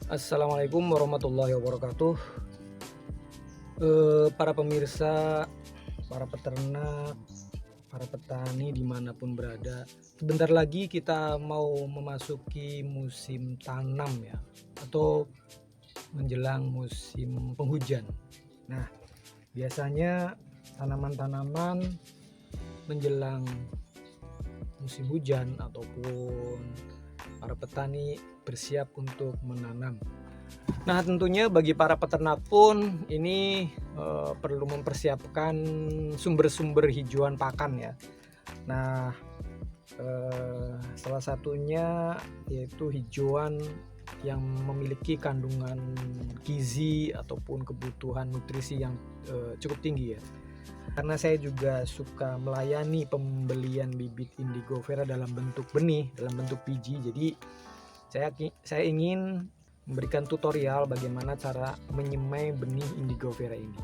Assalamualaikum warahmatullahi wabarakatuh. Para pemirsa, para peternak, para petani dimanapun berada, sebentar lagi kita mau memasuki musim tanam ya, atau menjelang musim penghujan. Nah, biasanya tanaman-tanaman menjelang musim hujan ataupun para petani bersiap untuk menanam. Nah, tentunya bagi para peternak pun ini perlu mempersiapkan sumber-sumber hijauan pakan ya. Nah, salah satunya yaitu hijauan yang memiliki kandungan gizi ataupun kebutuhan nutrisi yang cukup tinggi ya. Karena saya juga suka melayani pembelian bibit indigo vera dalam bentuk benih, dalam bentuk biji. Jadi saya ingin memberikan tutorial bagaimana cara menyemai benih indigo vera ini.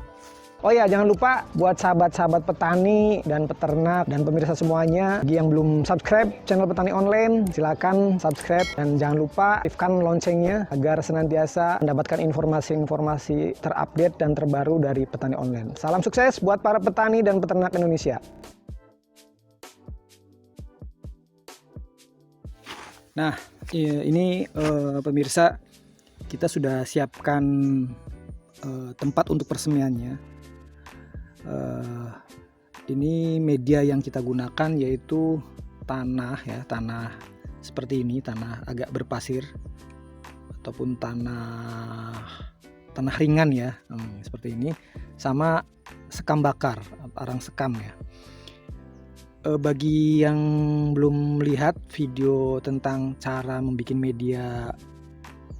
Oh ya, jangan lupa buat sahabat-sahabat petani dan peternak dan pemirsa semuanya, bagi yang belum subscribe channel Petani Online, silakan subscribe dan jangan lupa aktifkan loncengnya agar senantiasa mendapatkan informasi-informasi terupdate dan terbaru dari Petani Online. Salam sukses buat para petani dan peternak Indonesia. Nah, ini pemirsa, kita sudah siapkan tempat untuk persemiannya. Ini media yang kita gunakan yaitu tanah ya, tanah seperti ini, tanah agak berpasir ataupun tanah ringan ya, seperti ini, sama sekam bakar, arang sekam ya. Bagi yang belum melihat video tentang cara membuat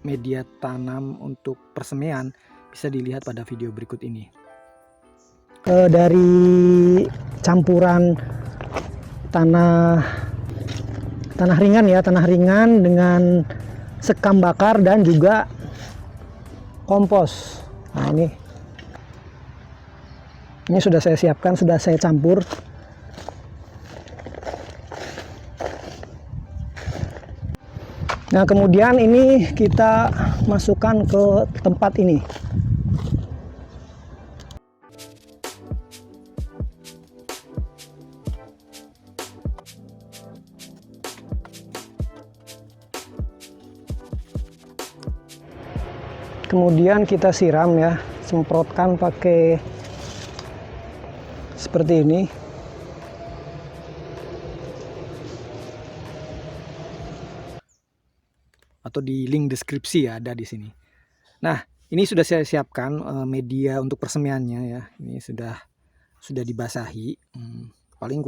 media tanam untuk persemian, bisa dilihat pada video berikut ini. Dari campuran tanah ringan ya, tanah ringan dengan sekam bakar dan juga kompos. Nah, ini sudah saya siapkan, sudah saya campur. Nah, kemudian ini kita masukkan ke tempat ini. Kemudian kita siram ya, semprotkan pakai seperti ini. Atau di link deskripsi ya, ada di sini. Nah, ini sudah saya siapkan media untuk persemiannya ya. Ini sudah dibasahi. Paling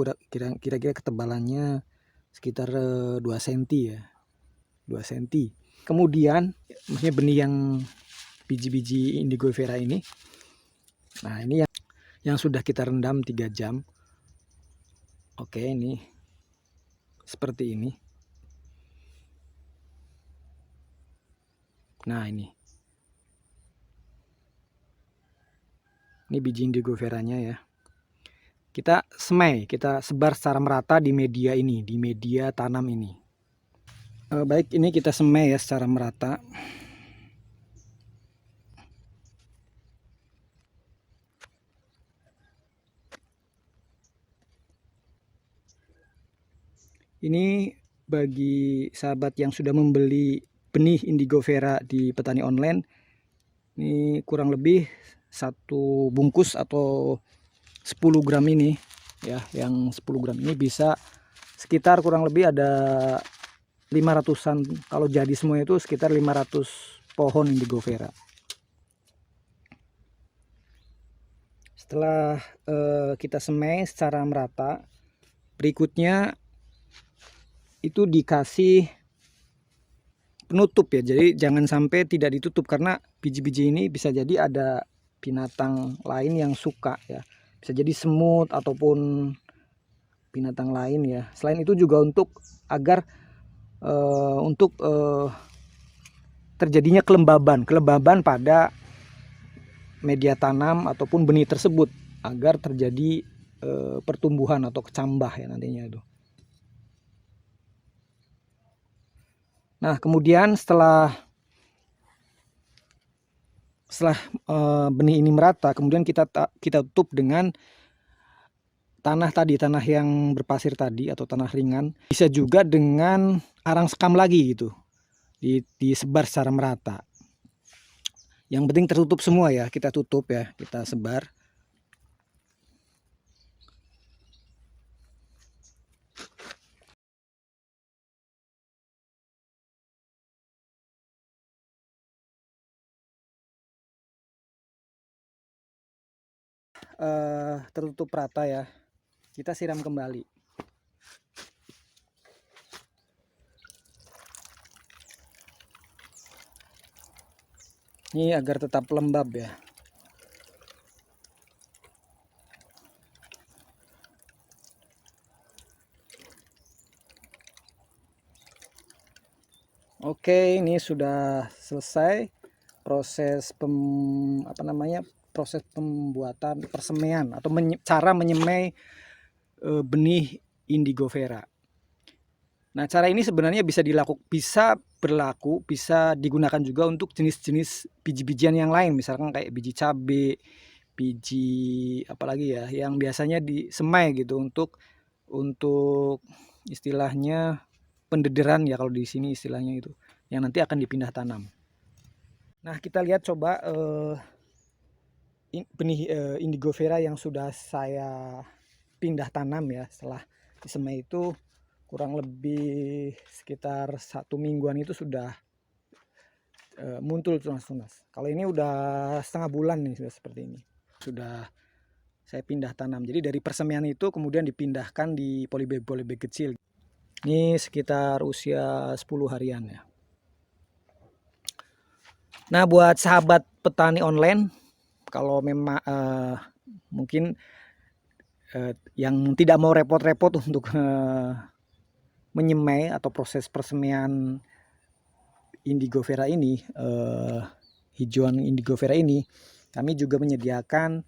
kira-kira ketebalannya sekitar 2 cm ya. 2 cm. Kemudian maksudnya benih yang biji-biji indigo vera ini. Nah, ini yang sudah kita rendam 3 jam. Oke, ini seperti ini. Nah, ini biji indigo veranya ya. Kita semai, kita sebar secara merata di media ini, di media tanam ini. Baik, ini kita semai ya secara merata. Ini bagi sahabat yang sudah membeli benih indigo vera di Petani Online, ini kurang lebih 1 bungkus atau 10 gram ini ya, yang 10 gram ini bisa sekitar kurang lebih ada 500-an, kalau jadi semua itu sekitar 500 pohon indigo vera. Setelah kita semai secara merata, berikutnya itu dikasih penutup ya, jadi jangan sampai tidak ditutup karena biji-biji ini bisa jadi ada binatang lain yang suka ya, bisa jadi semut ataupun binatang lain ya. Selain itu juga untuk agar terjadinya kelembaban pada media tanam ataupun benih tersebut, agar terjadi pertumbuhan atau kecambah ya nantinya itu. Nah, kemudian setelah Setelah benih ini merata, kemudian kita tutup dengan tanah tadi, tanah yang berpasir tadi atau tanah ringan. Bisa juga dengan arang sekam lagi gitu, disebar secara merata. Yang penting tertutup semua ya, kita tutup ya, kita sebar. Tertutup rata ya, kita siram kembali. Ini agar tetap lembab ya. Oke, ini sudah selesai proses proses pembuatan persemaian atau cara menyemai benih indigo vera. Nah, cara ini sebenarnya bisa digunakan juga untuk jenis-jenis biji-bijian yang lain, misalkan kayak biji cabai, biji apalagi ya yang biasanya disemai gitu untuk istilahnya pendederan ya, kalau di sini istilahnya itu, yang nanti akan dipindah tanam. Nah, kita lihat coba benih indigo vera yang sudah saya pindah tanam ya, setelah disemai itu kurang lebih sekitar 1 mingguan itu sudah muncul tunas-tunas. Kalau ini udah setengah bulan nih, sudah seperti ini, sudah saya pindah tanam. Jadi dari persemaian itu kemudian dipindahkan di polybag kecil. Ini sekitar usia 10 harian ya. Nah, buat sahabat petani online, kalau memang mungkin yang tidak mau repot-repot untuk menyemai atau proses persemaian indigo vera ini, hijauan indigo vera ini, kami juga menyediakan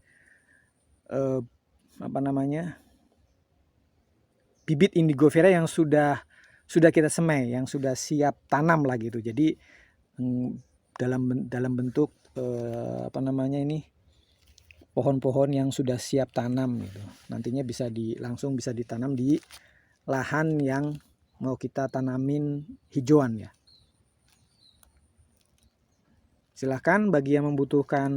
bibit indigo vera yang sudah kita semai, yang sudah siap tanam lah gitu. Jadi dalam bentuk pohon-pohon yang sudah siap tanam gitu. Nantinya langsung bisa ditanam di lahan yang mau kita tanamin hijauan ya. Silahkan bagi yang membutuhkan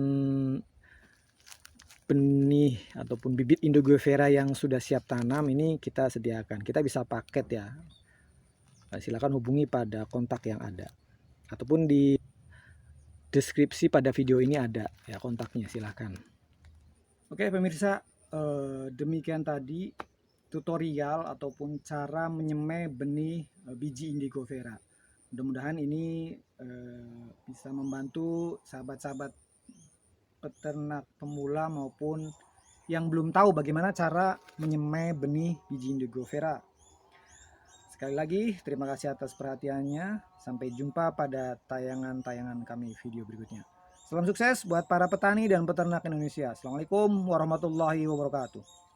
benih ataupun bibit indigo vera yang sudah siap tanam, ini kita sediakan. Kita bisa paket ya. Silahkan hubungi pada kontak yang ada, ataupun di deskripsi pada video ini ada ya kontaknya, silahkan. Oke pemirsa, demikian tadi tutorial ataupun cara menyemai benih biji indigo vera. Mudah-mudahan ini bisa membantu sahabat-sahabat peternak pemula maupun yang belum tahu bagaimana cara menyemai benih biji indigo vera. Sekali lagi terima kasih atas perhatiannya. Sampai jumpa pada tayangan-tayangan kami video berikutnya. Salam sukses buat para petani dan peternak Indonesia. Assalamualaikum warahmatullahi wabarakatuh.